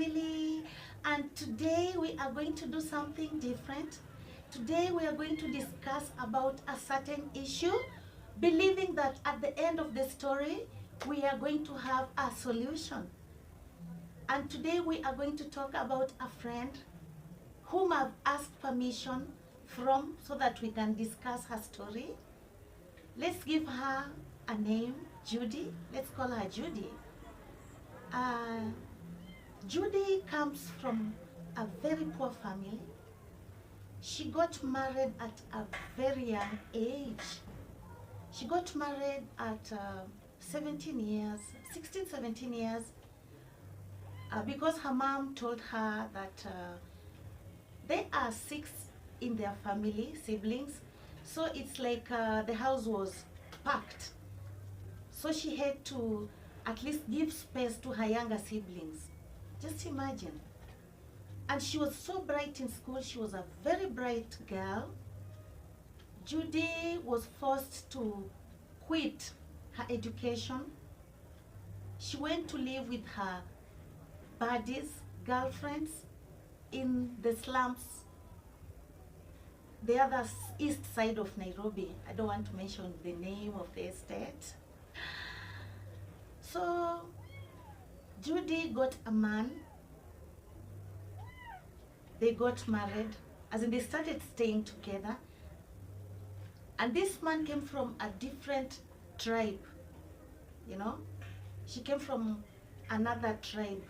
family, and today we are going to do something different. Today we are going to discuss about a certain issue, believing that at the end of the story we are going to have a solution. And today we are going to talk about a friend whom I've asked permission from so that we can discuss her story. Let's give her a name, Judy. Let's call her Judy. Judy comes from a very poor family. She got married at a very young age. She got married at 17 years, 16, 17 years, because her mom told her that they are 6 in their family, siblings. So it's like the house was packed. So she had to at least give space to her younger siblings. Just imagine. And she was so bright in school. She was a very bright girl. Judy was forced to quit her education. She went to live with her buddies, girlfriends, in the slums, the other east side of Nairobi. I don't want to mention the name of the estate. So Judy got a man. They got married, as in they started staying together. And this man came from a different tribe, you know. She came from another tribe,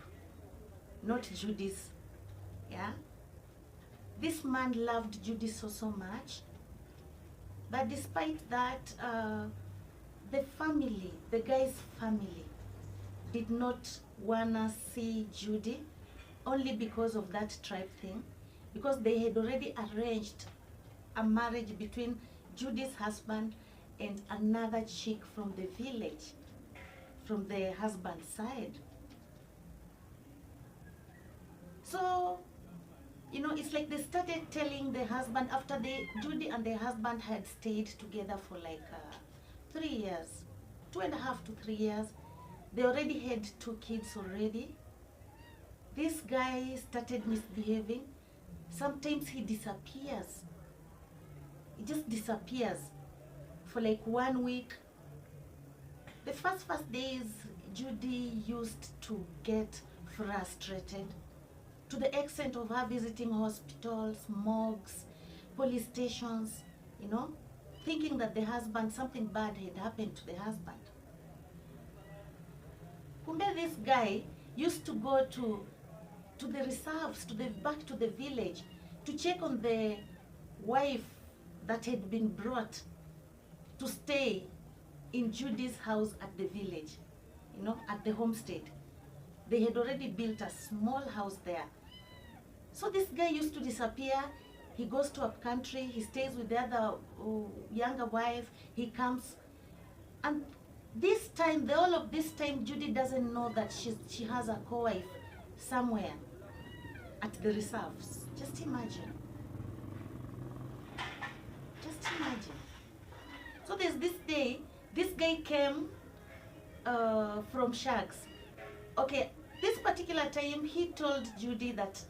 not Judy's, yeah. This man loved Judy so much, but despite that, the family, the guy's family, did not wanna see Judy, only because of that tribe thing, because they had already arranged a marriage between Judy's husband and another chick from the village, from the husband's side. So, you know, it's like they started telling the husband, after Judy and the husband had stayed together for like 3 years, 2.5 to 3 years. They already had 2 kids already. This guy started misbehaving. Sometimes he disappears. He just disappears for like 1 week. The first days, Judy used to get frustrated to the extent of her visiting hospitals, morgues, police stations, you know, thinking that the husband, something bad had happened to the husband. Kumbe, this guy used to go to the reserves, back to the village, to check on the wife that had been brought to stay in Judy's house at the village, you know, at the homestead. They had already built a small house there. So this guy used to disappear. He goes to a country, he stays with the other younger wife, he comes. And this time, all of this time, Judy doesn't know that she has a co-wife somewhere at the reserves. Just imagine. Just imagine. So there's this day, this guy came from Sharks. Okay, this particular time, he told Judy that,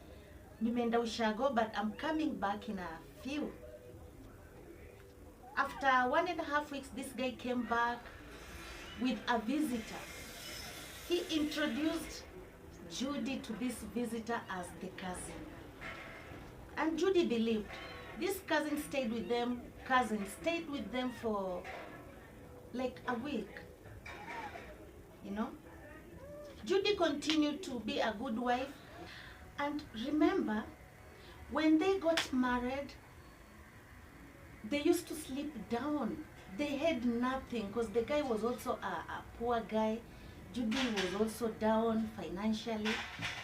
"Nimenda ushago, but I'm coming back in a few." After 1.5 weeks, this guy came back with a visitor. He introduced Judy to this visitor as the cousin. And Judy believed. This cousin stayed with them for like a week, you know. Judy continued to be a good wife. And remember, when they got married, they used to sleep down. They had nothing, because the guy was also a poor guy. Judy was also down financially.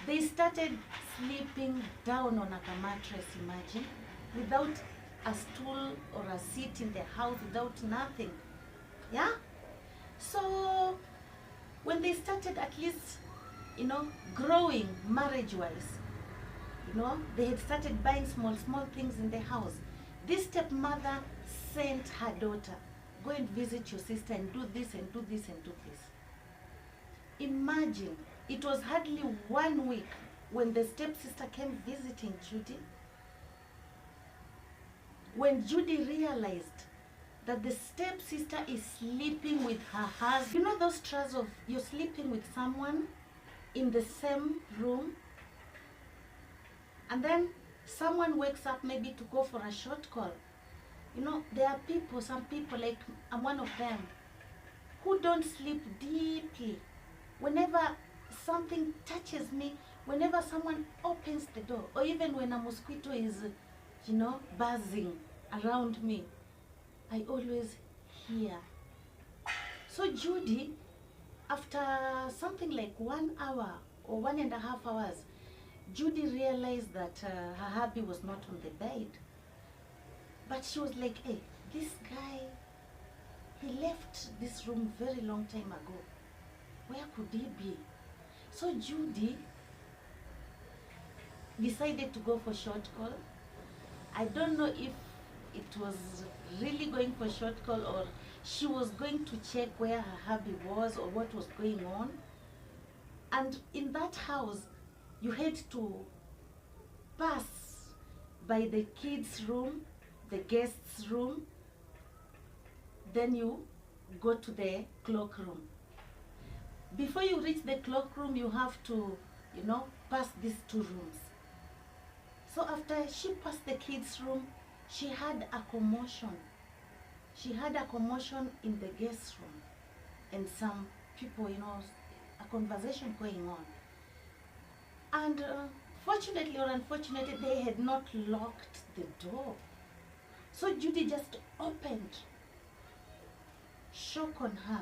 They started sleeping down on a mattress, imagine, without a stool or a seat in the house, without nothing. Yeah? So when they started at least, you know, growing marriage-wise, you know, they had started buying small things in the house. This stepmother sent her daughter, "Go and visit your sister and do this and do this and do this." Imagine, it was hardly 1 week when the stepsister came visiting Judy, when Judy realized that the stepsister is sleeping with her husband. You know those trust of you're sleeping with someone in the same room, and then someone wakes up maybe to go for a short call. You know, there are people, some people, like I'm one of them, who don't sleep deeply. Whenever something touches me, whenever someone opens the door, or even when a mosquito is, you know, buzzing around me, I always hear. So Judy, after something like 1 hour or 1.5 hours, Judy realized that her hubby was not on the bed. But she was like, hey, this guy, he left this room very long time ago. Where could he be? So Judy decided to go for short call. I don't know if it was really going for short call or she was going to check where her hubby was or what was going on. And in that house, you had to pass by the kids' room, the guests' room, then you go to the cloakroom. Before you reach the cloakroom, you have to, you know, pass these 2 rooms. So after she passed the kids' room, she had a commotion. She had a commotion in the guest room, and some people, you know, a conversation going on. And fortunately or unfortunately, they had not locked the door. So Judy just opened. Shock on her.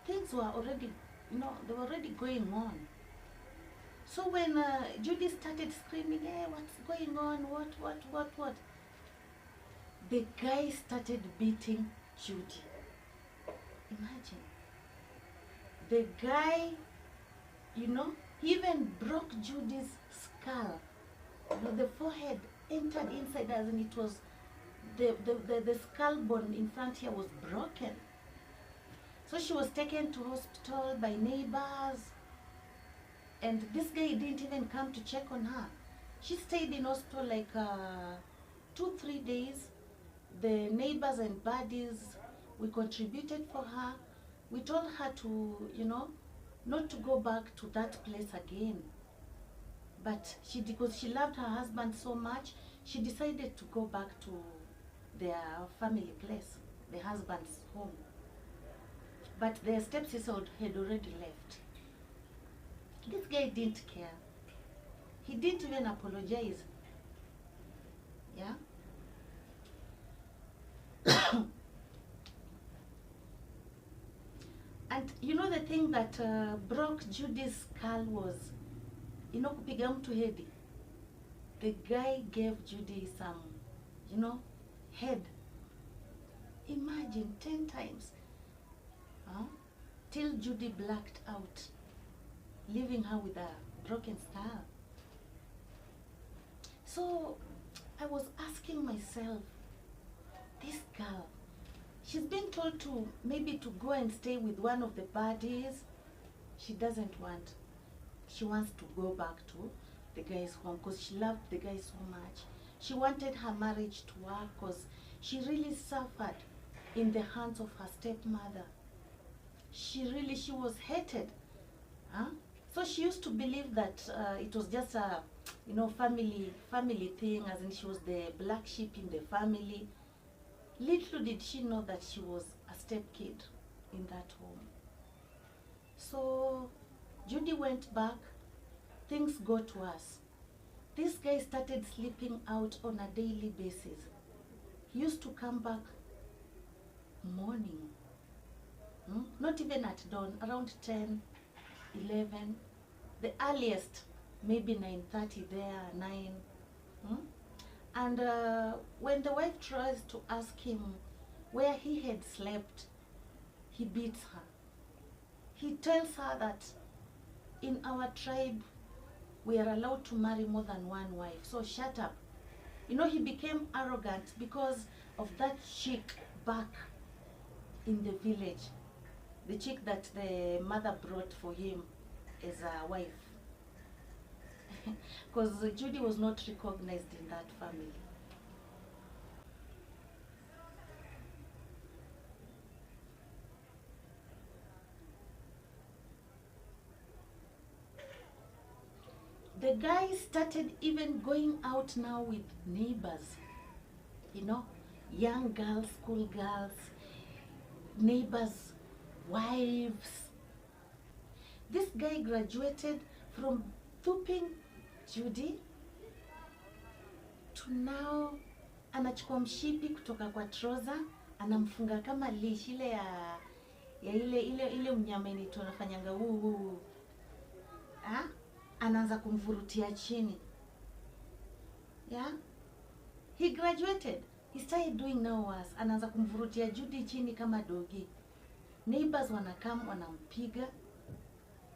Things were already, you know, they were already going on. So when Judy started screaming, hey, what's going on? What? The guy started beating Judy. Imagine. The guy, you know, he even broke Judy's skull. You know, the forehead entered inside as in it was, the skull bone in front here was broken. So she was taken to hospital by neighbors. And this guy didn't even come to check on her. She stayed in hospital like 2-3 days. The neighbors and buddies, we contributed for her. We told her to, you know, not to go back to that place again. But because she loved her husband so much, she decided to go back to their family place, the husband's home. But their stepsister had already left. This guy didn't care. He didn't even apologize. Yeah? And you know the thing that broke Judy's skull was, you know, kupiga mtu hedi. The guy gave Judy some, you know, head. Imagine 10 times. Till Judy blacked out, leaving her with a broken skull. So I was asking myself, this girl, she's been told to maybe to go and stay with one of the buddies. She doesn't want. She wants to go back to the guy's home because she loved the guy so much. She wanted her marriage to work because she really suffered in the hands of her stepmother. She was hated. So she used to believe that it was just a, you know, family thing, as in she was the black sheep in the family. Little did she know that she was a step kid in that home. So Judy went back. Things got worse. This guy started sleeping out on a daily basis. He used to come back morning. Not even at dawn, around 10, 11. The earliest, maybe 9:30 there, 9. And when the wife tries to ask him where he had slept, he beats her. He tells her that in our tribe, we are allowed to marry more than one wife, so shut up. You know, he became arrogant because of that chick back in the village. The chick that the mother brought for him as a wife. because Judy was not recognized in that family. The guy started even going out now with neighbors, you know, young girls, school girls, neighbors, wives. This guy graduated from duping Judy to now anachukua mshipi kutoka kwa trouser, anamfunga kama leash ile ya ile mnyama ni tunafanyanga huu. Anaanza kumvurutia chini. Yeah? He graduated. He started doing now worse. Anaanza kumvurutia Judy chini kama dogi. Neighbors wanakam wanampiga.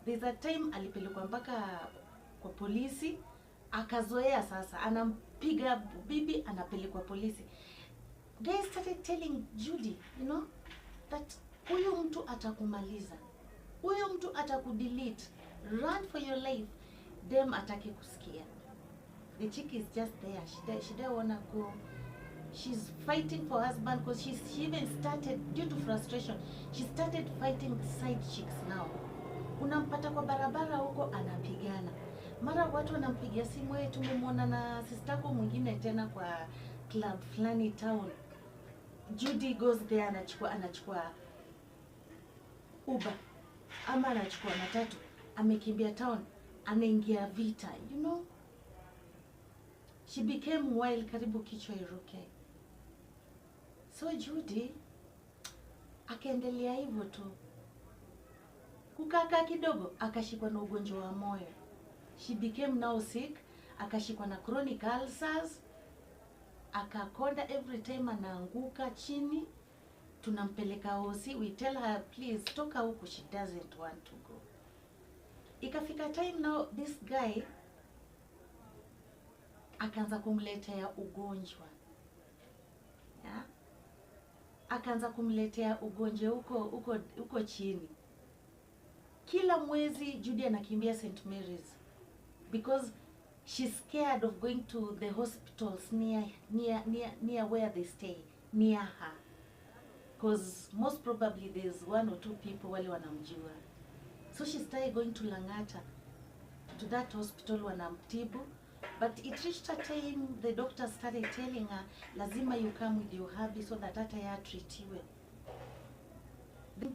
There's a time alipelekwa mpaka kwa polisi, akazoea sasa. Anampiga bibi, anapelekwa polisi. Guys started telling Judy, you know, that huyu mtu atakumaliza. Huyu mtu atakudelete. Run for your life. Dem atake kusikia. The chick is just there. She don't wanna go. She's fighting for husband because she even started, due to frustration, she started fighting side chicks now. Unampata kwa barabara huko anapigana. Mara watu wanampigia simu, wewe tumemwona na sister mwingine tena kwa club flani town. Judy goes there, anachukua Uber ama anachukua matatu, amekimbia town, anaingia vita, you know. She became wild, karibu kichwa iruke. So Judy akaendelea hivyo tu. Kukaa kidogo akashikwa na ugonjwa wa moyo. She became now sick, akashikwa na chronic ulcers, akakonda every time anaanguka chini. Tunampeleka hosi, we tell her please toka huku, she doesn't want to go. Ikafika time now this guy akaanza kumletea ugonjwa. Yeah? Akaanza kumletea ugonjwa huko chini. Kila mwezi Judy anakimbia St. Mary's because she's scared of going to the hospitals near where they stay, near her. Because most probably there's 1 or 2 people wale wanamjua. So she started going to Langata, to that hospital wanamtibu. But it reached a time the doctor started telling her, lazima you come with your hubby so that hata ya treatiwe.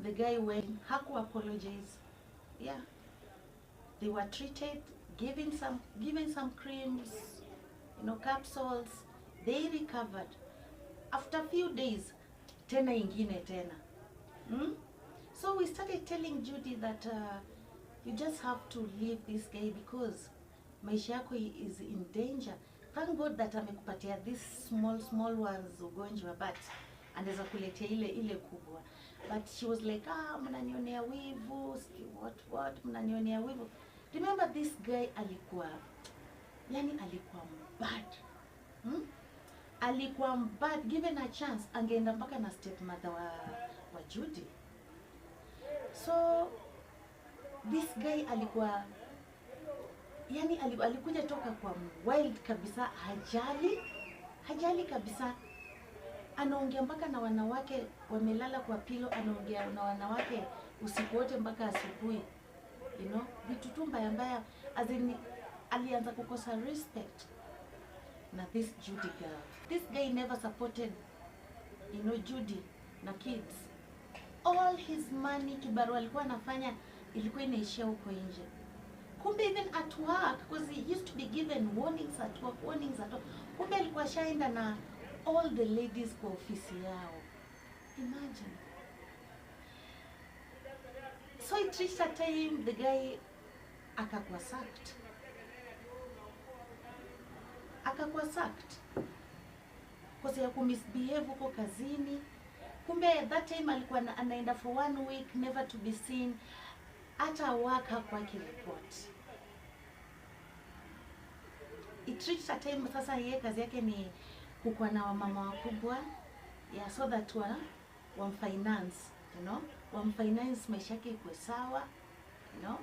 The guy went, HUKO apologized. Yeah. They were treated, given some creams, you know, capsules. They recovered. After a few days, tena ingine tena. So we started telling Judy that you just have to leave this guy because maisha yako is in danger. Thank God that amekupatia this small ones ugonjwa, but anaweza kuletea ile kubwa. But she was like, mnanionea wivu, what, mnanionea wivu. Remember this guy alikuwa mbad. Alikuwa mbad, given a chance, angeenda mpaka na stepmother wa Judy. So this guy alikuwa, alikuja toka kwa wild kabisa, hajali kabisa. Anaongea mpaka na wanawake wamelala kwa pilo, anaongea na wanawake usiku wote mpaka asubuhi. You know, vitu tu mbaya, as in alianza kukosa respect na this Judy girl. This guy never supported, you know, Judy na kids. All his money kibarua alikuwa anafanya ilikuwa inaishia huko nje. Kumbe even at work, because he used to be given warnings at work. Kumbe alikuwa shaenda na all the ladies kwa ofisi yao. Imagine. So it reached a time the guy akakuwa sacked. Because ya kumisbehave huko kazini. Kumbe at that time alikuwa anaenda for 1 week, never to be seen. Hata work hakuwa kireport. It reached a time sasa yeye kazi yake ni kukuwa na wamama wakubwa, yeah, so that wamfinance, you know, wamfinance maisha yake ikuwe sawa, you know.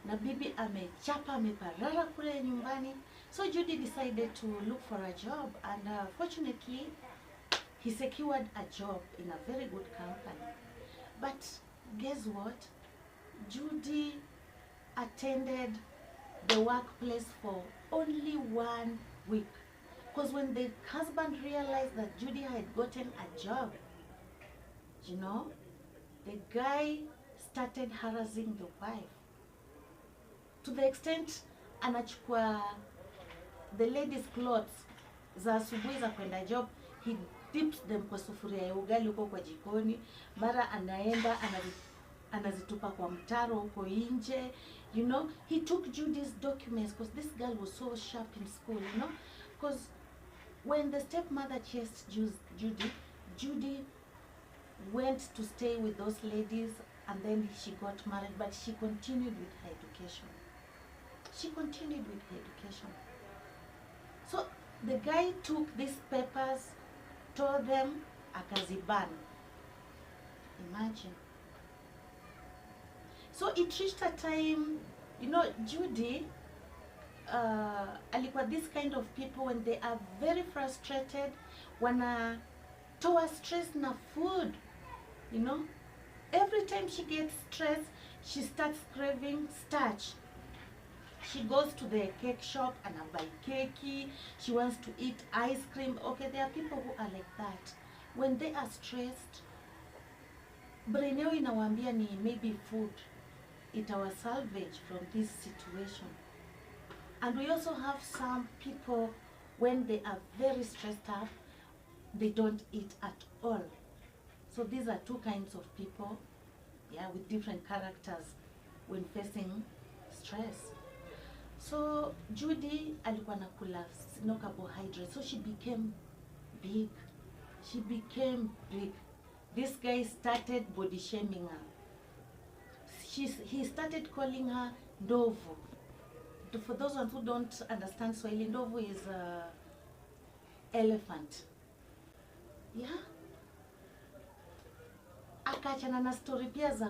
na bibi amechapa ameparara kule nyumbani. So Judy decided to look for a job, and fortunately he secured a job in a very good company. But guess what? Judy attended the workplace for only 1 week, because when the husband realized that Judy had gotten a job, you know, the guy started harassing the wife to the extent anachukua the lady's clothes za asubuhi za kwenda job, he dips them kwa sufuria ya ugali huko kwa jikoni, mara anaenda anazitupa kwa mtaro huko nje. You know, he took Judy's documents, because this girl was so sharp in school, you know, because when the stepmother chased Judy went to stay with those ladies, and then she got married, but she continued with her education. She continued with her education. So the guy took these papers, tore them, akaziban. Imagine. So it reached a time, you know, Judy, alikuwa this kind of people, when they are very frustrated, wanatoa stress na food, you know. Every time she gets stressed, she starts craving starch. She goes to the cake shop and buy cake. She wants to eat ice cream. Okay, there are people who are like that. When they are stressed, brain yao inawaambia ni maybe food itawa salvage from this situation. And we also have some people, when they are very stressed up, they don't eat at all. So these are two kinds of people, yeah, with different characters when facing stress. So Judy alikuwa nakula no carbohydrates, so she became big. She became big. This guy started body shaming her. He started calling her ndovu. For those ones who don't understand Swahili, ndovu is elephant. Yeah. Akaachana na story pia za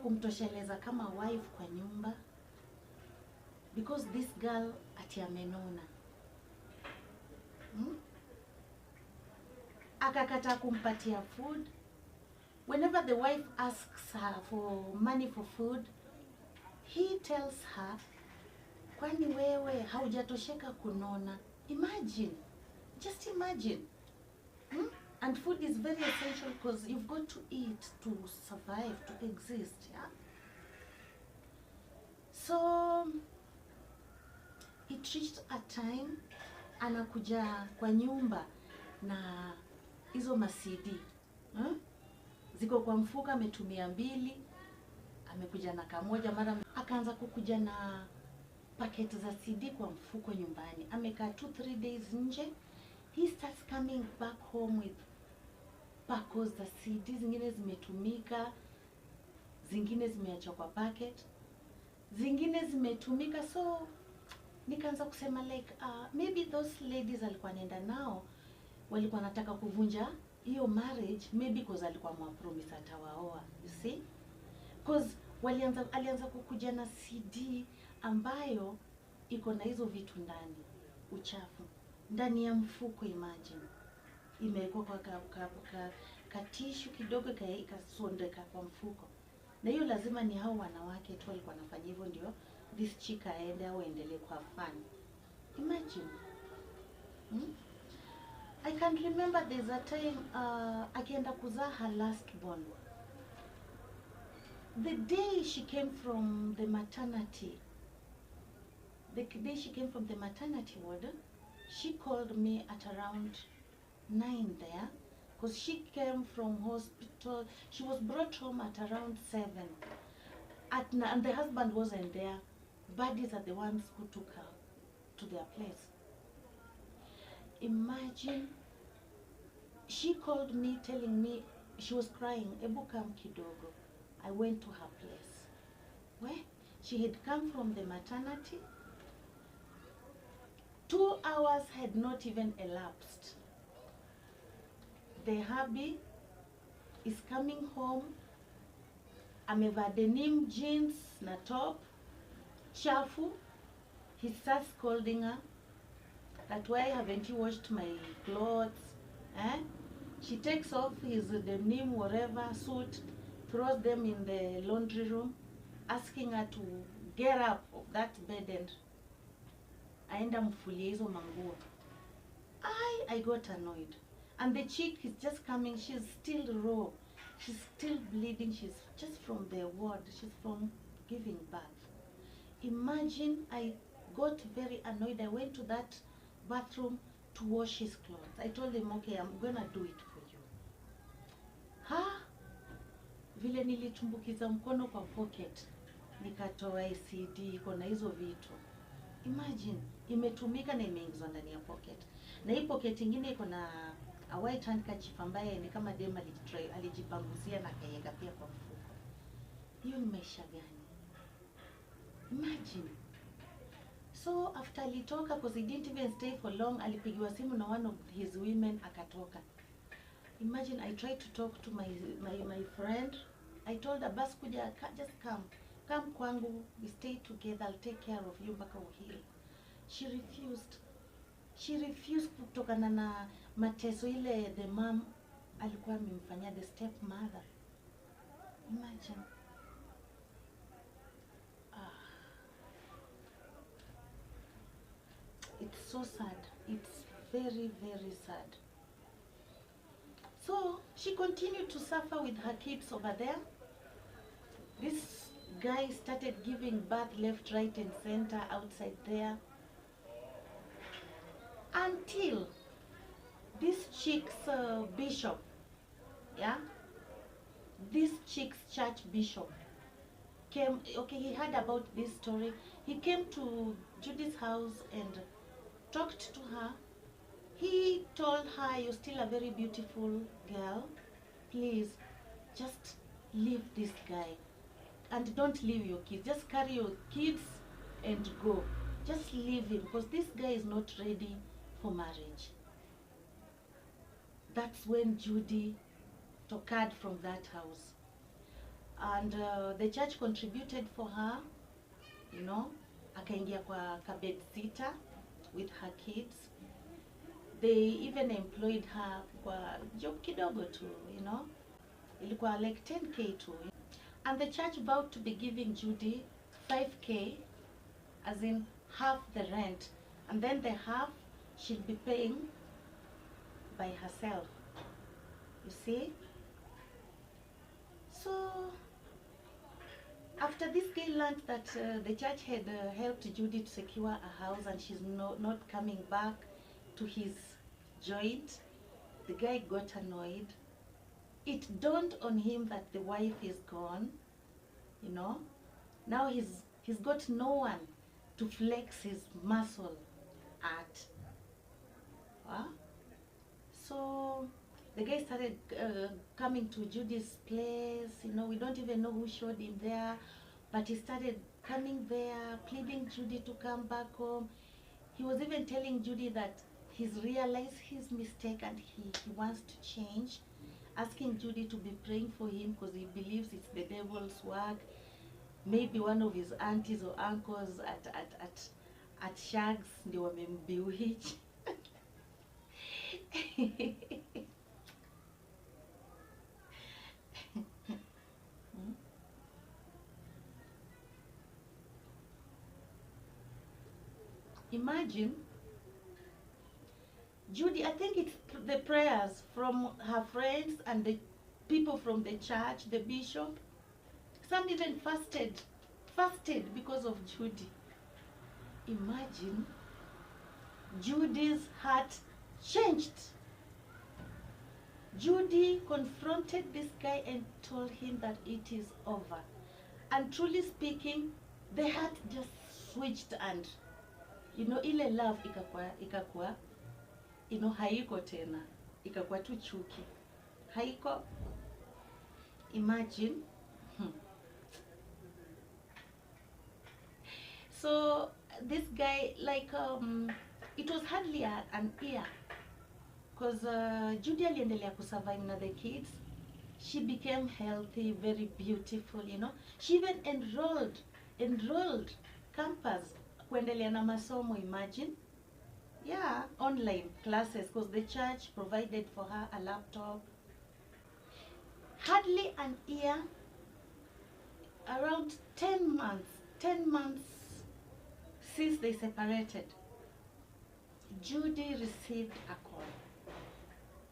kumtosheleza kama wife kwa nyumba, because this girl ati amenona. Akakata kumpatia food. Whenever the wife asks her for money for food, he tells her, kwani wewe haujatosheka kunona? Imagine. Just imagine. And food is very essential, because you've got to eat to survive, to exist, yeah? So it reached a time anakuja kwa nyumba na hizo ma-CD. Ziko kwa mfuko, ametumia 2, amekuja na kamoja, mara akaanza kukuja na paketi za CD kwa mfuko nyumbani. Amekaa 2-3 days nje. He starts coming back home with packs za CD, zingine zimetumika, zingine zimeachwa kwa packet, zingine zimetumika. So nikaanza kusema like maybe those ladies alikuwa nenda nao walikuwa nataka kuvunja hiyo marriage, maybe because alikuwa mwapromise atawaoa, you see, because alianza kukuja na CD ambayo iko na hizo vitu ndani, uchafu ndani ya mfuko. Imagine imewekwa kwa katishu kidogo, ikasondeka kwa mfuko. Na hiyo lazima ni hao wanawake tu walikuwa wanafanya hivyo, ndio this chick aende au endelee kwa fun. Imagine. I can remember there's a time akienda kuzaa her last born. The day she came from the maternity, ward, she called me at around 9 there, because she came from hospital. She was brought home at around 7. And the husband wasn't there. Buddies are the ones who took her to their place. Imagine, she called me telling me she was crying, ebu kam kidogo. I went to her place. Where she had come from the maternity. 2 hours had not even elapsed. The hubby is coming home amevaa denim jeans na top chafu. He starts scolding her that why haven't you washed my clothes, eh? She takes off his denim whatever suit, throws them in the laundry room, asking her to get up of that bed and aenda mfulie hizo manguo. I got annoyed. And the chick is just coming, she's still raw, she's still bleeding, she's just from the ward, she's from giving birth. Imagine, I got very annoyed. I went to that bathroom to wash his clothes. I told him, okay, I'm gonna do it for you. Vile nilitumbukiza mkono kwa pocket, nikatoa ACD, iko na hizo vitu. Imagine, imetumika na imeingizwa ndani ya pocket. Na hii pocket ingine iko na a white handkerchief ambaye ni kama dem alijipanguzia na kaiweka pia kwa mfuko. Hiyo ni maisha gani? Imagine. So after alitoka, because he didn't even stay for long, alipigiwa simu na one of his women akatoka. Imagine, I tried to talk to my friend. I told her, bas kuja, just come kwangu, we stay together, I'll take care of you mpaka uhili. She refused. She refused kutokana na mateso ile the mom alikuwa amemfanyia, the stepmother. Imagine. It's so sad. It's very, very sad. So she continued to suffer with her kids over there. This guy started giving birth left, right, and center outside there. Until this chick's bishop, yeah? This chick's church bishop came, okay, he heard about this story. He came to Judy's house and talked to her. He told her, you're still a very beautiful girl. Please, just leave this guy. And don't leave your kids. Just carry your kids and go. Just leave him, because this guy is not ready for marriage. That's when Judy tokad from that house. And the church contributed for her, you know, akaingia kwa kabed sitter with her kids. They even employed her kwa job kidogo tu, you know. Ilikuwa like 10K too. And the church vowed to be giving Judy 5K, as in half the rent. And then the half she'll be paying by herself. You see? So, after this guy learned that the church had helped Judy to secure a house and she's not coming back to his joint, the guy got annoyed. It dawned on him that the wife is gone, you know. Now he's got no one to flex his muscle at. So the guy started coming to Judy's place, you know, we don't even know who showed him there, but he started coming there, pleading Judy to come back home. He was even telling Judy that he's realized his mistake and he wants to change, asking Judy to be praying for him because he believes it's the devil's work. Maybe one of his aunties or uncles at Shags ndio wamembewitch. Imagine, Judy, I think it's the prayers from her friends and the people from the church, the bishop. Some even fasted because of Judy. Imagine, Judy's heart changed. Judy confronted this guy and told him that it is over. And truly speaking, the heart just switched and, you know, ile love ikakua, you know, haiko tena. Ikakua tu chuki. Haiko. Imagine. So this guy, like, it was hardly an year, because Judy aliendelea kusurvive na the kids. She became healthy, very beautiful, you know. She even enrolled campus kuendelea na masomo, imagine. Yeah, online classes, because the church provided for her a laptop. Hardly an year, around 10 months since they separated, Judy received a call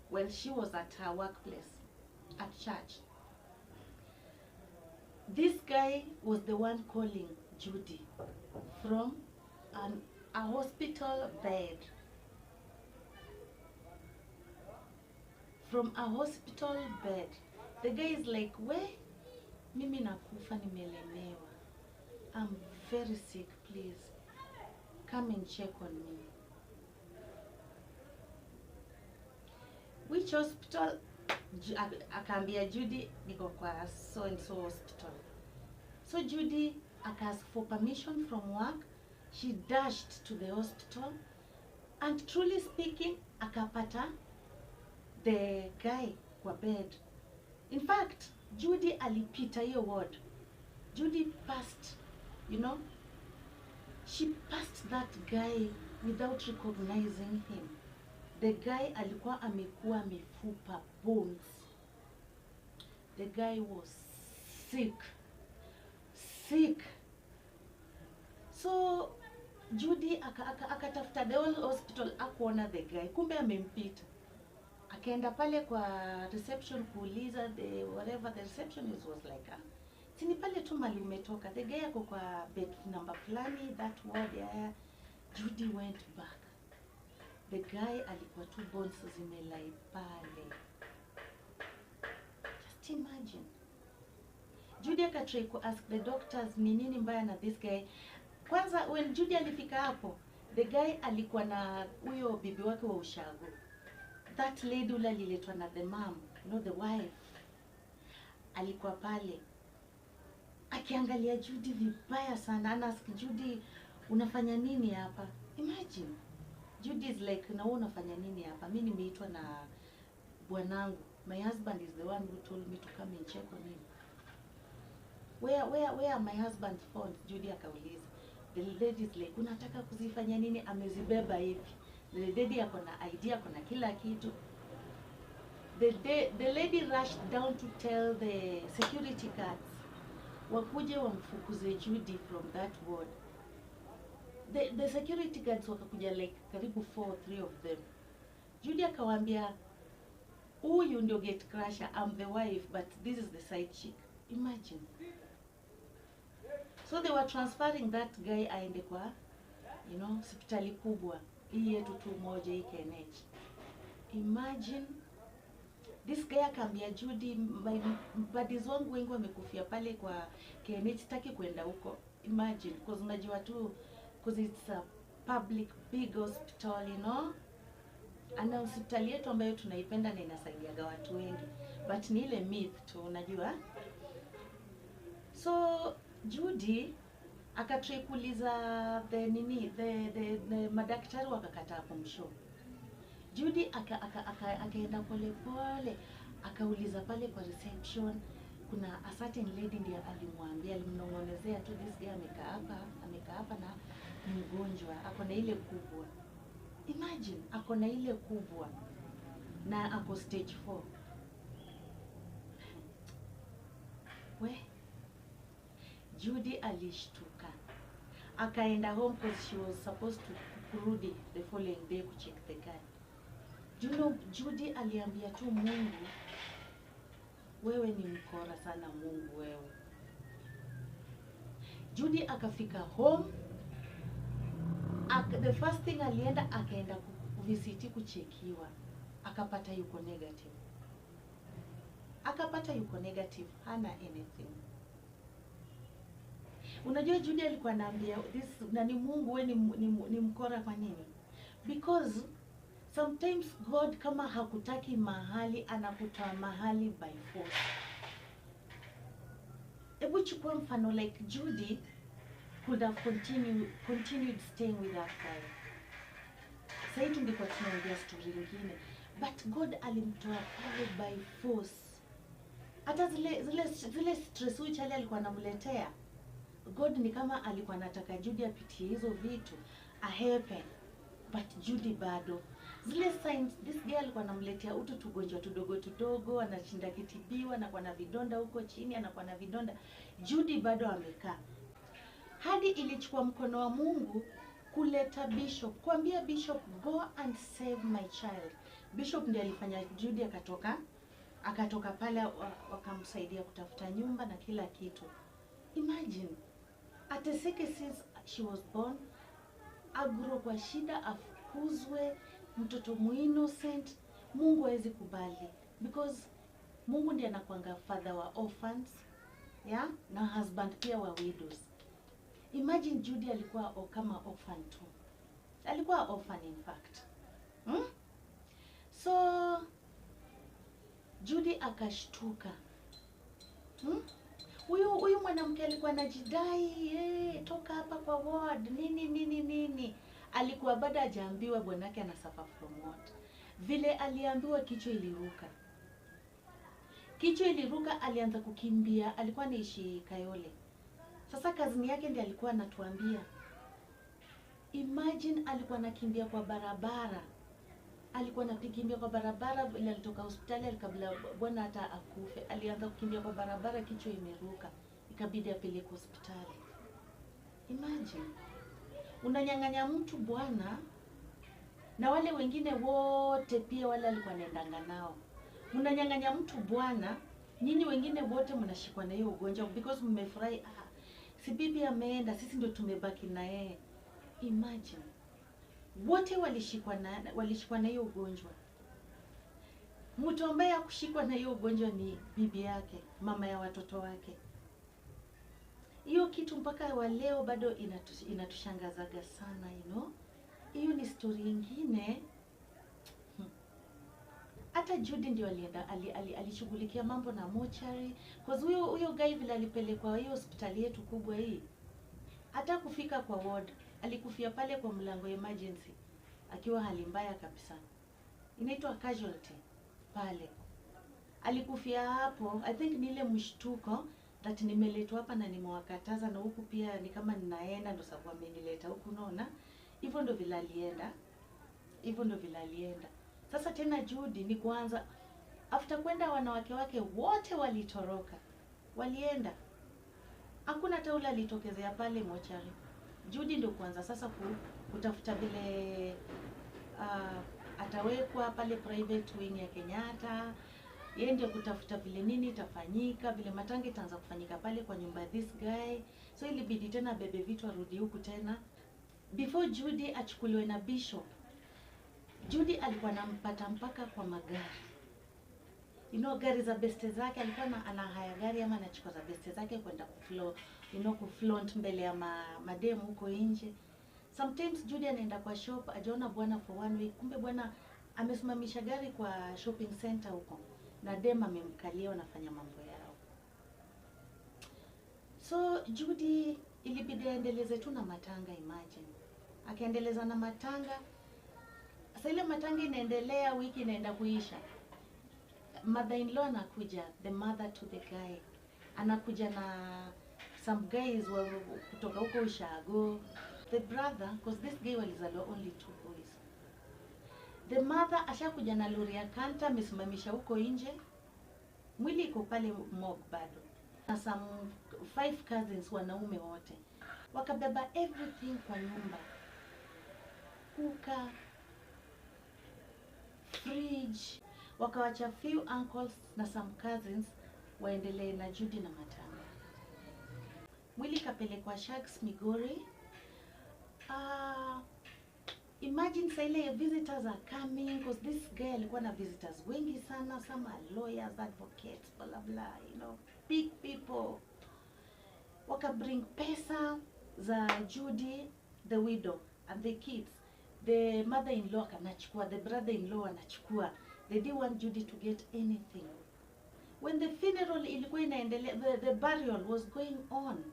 when she was at her workplace, at church. This guy was the one calling Judy from a hospital bed. From a hospital bed. The guy is like, we, mimi nakufa nimelemewa. I'm very sick, please. Come and check on me. Which hospital? Akaambia Judy, niko kwa so and so hospital. So Judy asked for permission from work. She dashed to the hospital, and truly speaking, akapata the guy kwa bed. In fact, Judy alipita hiyo ward. Judy passed, you know, she passed that guy without recognizing him. The guy alikuwa amekuwa mifupa, bones. The guy was sick. So Judy akatafuta the whole hospital, akuona the guy, kumbe amempita. Akaenda pale kwa reception kuuliza, the whatever the receptionist was like, sini pale tu mali umetoka, the guy ako kwa bed number fulani, that ward. Yeah. Judy went back. The guy alikuwa tu bones zimelai pale. Just imagine. Judy akatry ku ask the doctors ni nini mbaya na this guy. Kwanza when Judy alifika hapo, the guy alikuwa na huyo bibi wake wa ushago. That lady ule aliletwa na the mom, you know, the wife. Alikuwa pale akiangalia Judy vibaya sana. Anask Judy, unafanya nini hapa? Imagine. Judy is like, na unafanya nini hapa? Mimi nimeitwa na bwanangu. My husband is the one who told me to come and check on him. Where are my husband's phones? Judy akauliza. The lady is like, unataka kuzifanya nini? Amezibeba hivi. The lady akona idea, akona kila kitu. The lady rushed down to tell the security guards wakuje wamfukuze Judy from that ward. The security guards wakakuja like karibu 3 of them. Judy akawaambia, huyu ndio gate crusher, I'm the wife, but this is the side chick. Imagine. So they were transferring that guy aende kwa, you know, hospitali kubwa. Hii yetu tu moja hii KNH. Imagine. This guy akaambia Judy, my buddies wangu wengi wamekufia pale kwa KNH, sitaki kwenda huko. Imagine, because unajua tu, because it's a public big hospital, you know. Ana hospitali yetu ambayo tunaipenda na inasaidiaga watu wengi. But ni ile myth tu, unajua. So Judy akatry kuuliza the madaktari wakakataa kumshow. Judy akaenda pole akauliza pale kwa reception, kuna a certain lady ndiye alimwambia, alimnong'onezea tu, this guy amekaa hapa na mgonjwa, ako na ile kubwa. Imagine, ako na ile kubwa na ako stage 4. Judy alishtuka. Akaenda home because she was supposed to kurudi the following day kucheck the guy. You know, Judy aliambia tu Mungu, wewe ni mkora sana Mungu wewe. Judy akafika home. The first thing alienda, akaenda kuvisiti kuchekiwa. Akapata yuko negative. Hana anything. Unajua Judy alikuwa anaambia na ni Mungu wewe ni mkora kwa nini? Because sometimes God kama hakutaki mahali, anakutoa mahali by force. Hebu chukua mfano like Judy could have continued staying with that guy. Sasa tungekuwa tunaongea story nyingine. But God alimtoa pale by force. Hata zile stress huyu Charlie alikuwa anamletea, God ni kama alikuwa anataka Judy apitie hizo vitu a happen, but Judy bado zile signs. This girl alikuwa anamletea utu tugonjwa tudogo, anashinda kitibiwa, anakuwa na vidonda huko chini, anakuwa na vidonda. Judy bado amekaa, hadi ilichukua mkono wa Mungu kuleta Bishop, kuambia Bishop go and save my child. Bishop ndiye alifanya Judy akatoka pale, wakamsaidia kutafuta nyumba na kila kitu. Imagine ateseke since she was born, agro kwa shida, afukuzwe, mtoto innocent. Mungu hawezi kubali, because Mungu ndiye anakuanga father wa orphans, yeah, na husband pia wa widows. Imagine Judy alikuwa kama orphan tu, alikuwa orphan in fact. So Judy akashtuka. Huyu mwanamke alikuwa anajidai, toka hapa kwa ward nini. Alikuwa bado hajaambiwa bwanake ana suffer from what. Vile aliambiwa kichwa iliruka, alianza kukimbia. Alikuwa anaishi Kayole. Sasa kazini yake ndiye alikuwa anatuambia. Imagine alikuwa anakimbia kwa barabara. Alikuwa anakimbia kwa barabara, bila alitoka hospitali kabla bwana hata akufe. Alianza kukimbia kwa barabara, kichwa imeruka. Ikabidi apeleke hospitali. Imagine unanyang'anya mtu bwana, na wale wengine wote pia wale alikuwa anaendanga nao. Unanyang'anya mtu bwana, nyinyi wengine wote mnashikwa na hiyo ugonjwa because mmefurahi, si bibi ameenda, sisi ndio tumebaki na yeye. Imagine wote walishikwa na hiyo ugonjwa. Mtu ambaye hakushikwa na hiyo ugonjwa ni bibi yake, mama ya watoto wake. Hiyo kitu mpaka wa leo bado inatushangazaga sana, Hiyo ni story nyingine. Hata Judy ndio alishughulikia mambo na mortuary, because huyo guy vile alipelekwa hiyo hospitali yetu kubwa hii, hata kufika kwa ward alikufia pale kwa mlango emergency akiwa hali mbaya kabisa. Inaitwa casualty pale. Alikufia hapo. I think ni ile mshtuko that nimeletwa hapa na nimewakataza, na huku pia ni kama ninaenda, ndio sababu amenileta huku, unaona. Hivyo ndio vile alienda. Sasa tena Judy ni kuanza after kwenda, wanawake wake wote walitoroka. Walienda. Hakuna taula alitokezea pale mochari. Judy ndio kuanza sasa kutafuta vile atawekwa pale private wing ya Kenyatta. Yeye ndio kutafuta vile nini itafanyika, vile matanga itaanza kufanyika pale kwa nyumba this guy. So ilibidi tena bebe vitu arudi huku tena. Before Judy achukuliwe na Bishop, Judy alikuwa anampata mpaka kwa magari. Gari za beste zake, alikuwa anahaya gari ama anachukua za beste zake kwenda kuflaunt mbele ya mademu huko nje. Sometimes Judy anaenda kwa shop, ajaona bwana for 1 week, kumbe bwana amesimamisha gari kwa shopping center huko, na dem amemkalia, wanafanya mambo yao. So Judy ilibidi aendeleze tu na matanga. Imagine akaendeleza na matanga. Sasa ile matanga inaendelea, wiki inaenda kuisha, mother-in-law anakuja, the mother to the guy anakuja na some guys kutoka huko Ushago. The brother, because this guy walizaliwa only 2 boys. The mother ashakuja na lori ya kanta, amesimamisha huko nje, mwili iko pale mob bado, na some 5 cousins wanaume wote wakabeba everything kwa nyumba, kuka, fridge. Wakawacha few uncles na some cousins waendelee na Judy na matanga. Mwili kapelekwa Sharks Migori. Imagine say visitors are coming, because this guy alikuwa na visitors wengi sana, some are lawyers, advocates, blah blah, big people. Waka bring pesa za Judy, the widow, and the kids. The mother-in-law kanachukua, the brother-in-law anachukua. They didn't want Judy to get anything. When the funeral ilikuwa inaendelea, the burial was going on.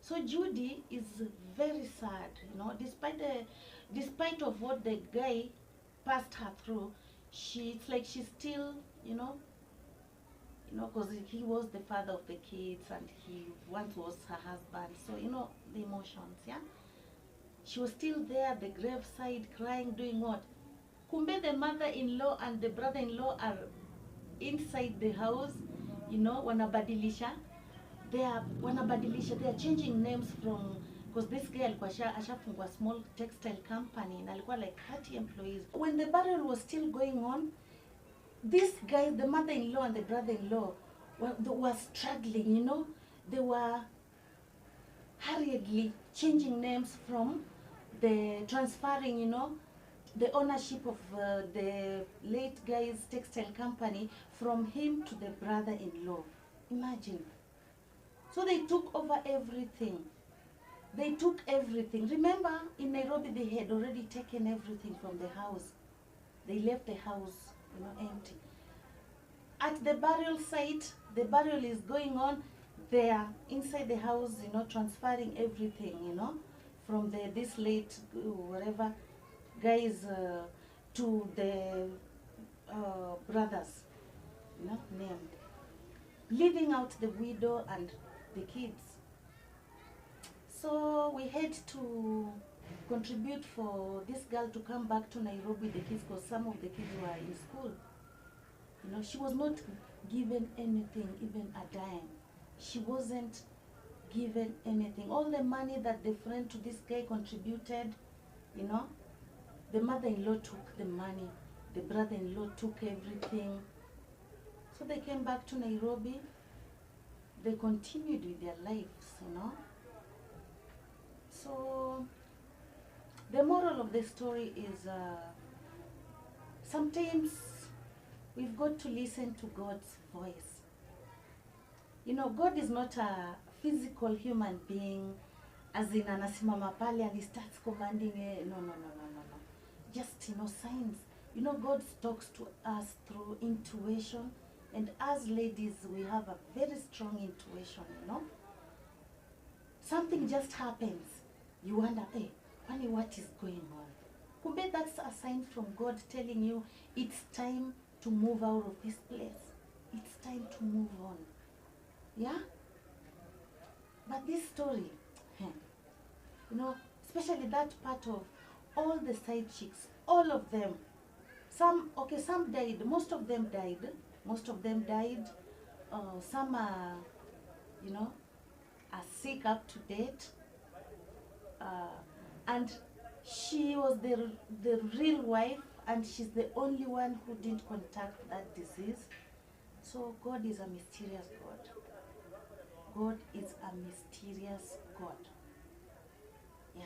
So Judy is very sad, despite of what the guy passed her through, it's like she's still, you know, because he was the father of the kids and he once was her husband. So, you know, the emotions, yeah? She was still there at the graveside crying, doing what? Kumbe the mother-in-law and the brother-in-law are inside the house, you know, wanabadilisha. They are changing names from, because this guy alikuwa ashafungua small textile company na alikuwa like 30 employees. When the burial was still going on, these guys, the mother-in-law and the brother-in-law, were struggling, you know. They were hurriedly changing names from the transferring, you know, the ownership of the late guy's textile company from him to the brother-in-law. Imagine. So they took over everything. They took everything. Remember, in Nairobi, they had already taken everything from the house. They left the house, you know, empty. At the burial site, the burial is going on. They are inside the house, you know, transferring everything, you know, from this late, whatever, guys, to the brothers, you know, named. Leaving out the widow and the kids. So we had to contribute for this girl to come back to Nairobi, the kids, because some of the kids were in school. You know, she was not given anything, even a dime. She wasn't given anything. All the money that the friend to this guy contributed, you know, the mother-in-law took the money, the brother-in-law took everything. So they came back to Nairobi. They continued with their lives, you know. So the moral of the story is sometimes we've got to listen to God's voice. You know, God is not a physical human being, as in anasimama pale and he starts commanding. No. Just, you know, signs. You know, God talks to us through intuition. And as ladies, we have a very strong intuition, you know. Something just happens. You wonder, hey, honey, what is going on? Kumbe, that's a sign from God telling you it's time to move out of this place. It's time to move on. Yeah? But this story, you know, especially that part of all the side chicks, all of them, some died, most of them died. Some are, you know, are sick up to date. And she was the real wife, and she's the only one who didn't contact that disease. So God is a mysterious God. God is a mysterious God. Yeah.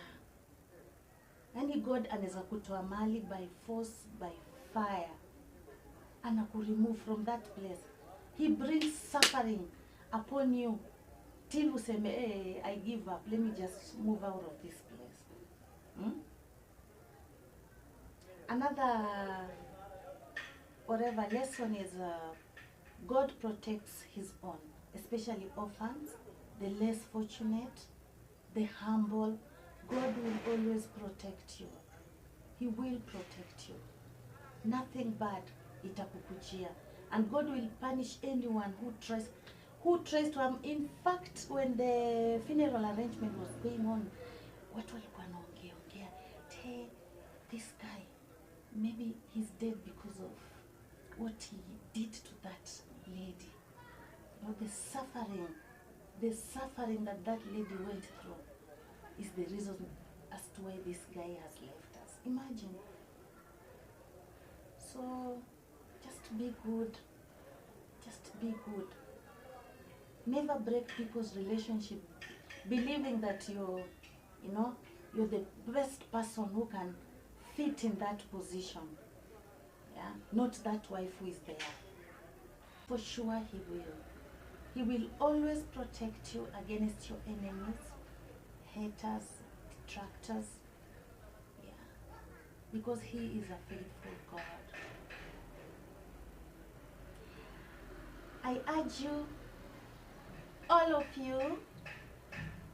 Any God anaweza kutoa mali by force, by fire, anakuremove from that place. He brings suffering upon you till useme, hey, I give up, let me just move out of this place. Another whatever lesson is God protects his own, especially orphans, the less fortunate, the humble. God will always protect you. He will protect you. Nothing bad itakukujia. And God will punish anyone who tries to in fact, when the funeral arrangement was going on, watu walikuwa wanaongea, this guy, maybe he's dead because of what he did to that lady. You know, the suffering that lady went through is the reason as to why this guy has left us. Imagine. So, just be good. Just be good. Never break people's relationship, believing that you're the best person who can fit in that position. Yeah, not that wife who is there. For sure he will. He will always protect you against your enemies, haters, detractors. Yeah, because he is a faithful God. I urge you, all of you,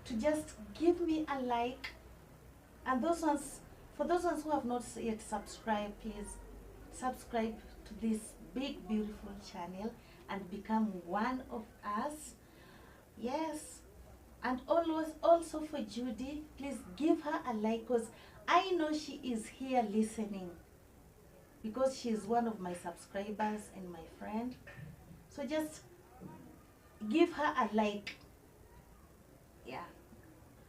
to just give me a like, and for those ones who have not yet subscribed, please subscribe to this big beautiful channel and become one of us. Yes. And always also for Judy, please give her a like, because I know she is here listening, because she is one of my subscribers and my friend. So just give her a like, yeah,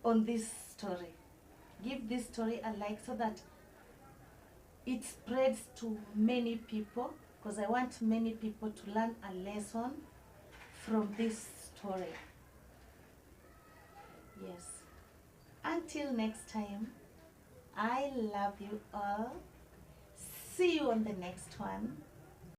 on this story. Give this story a like so that it spreads to many people, because I want many people to learn a lesson from this story. Yes. Until next time, I love you all. See you on the next one.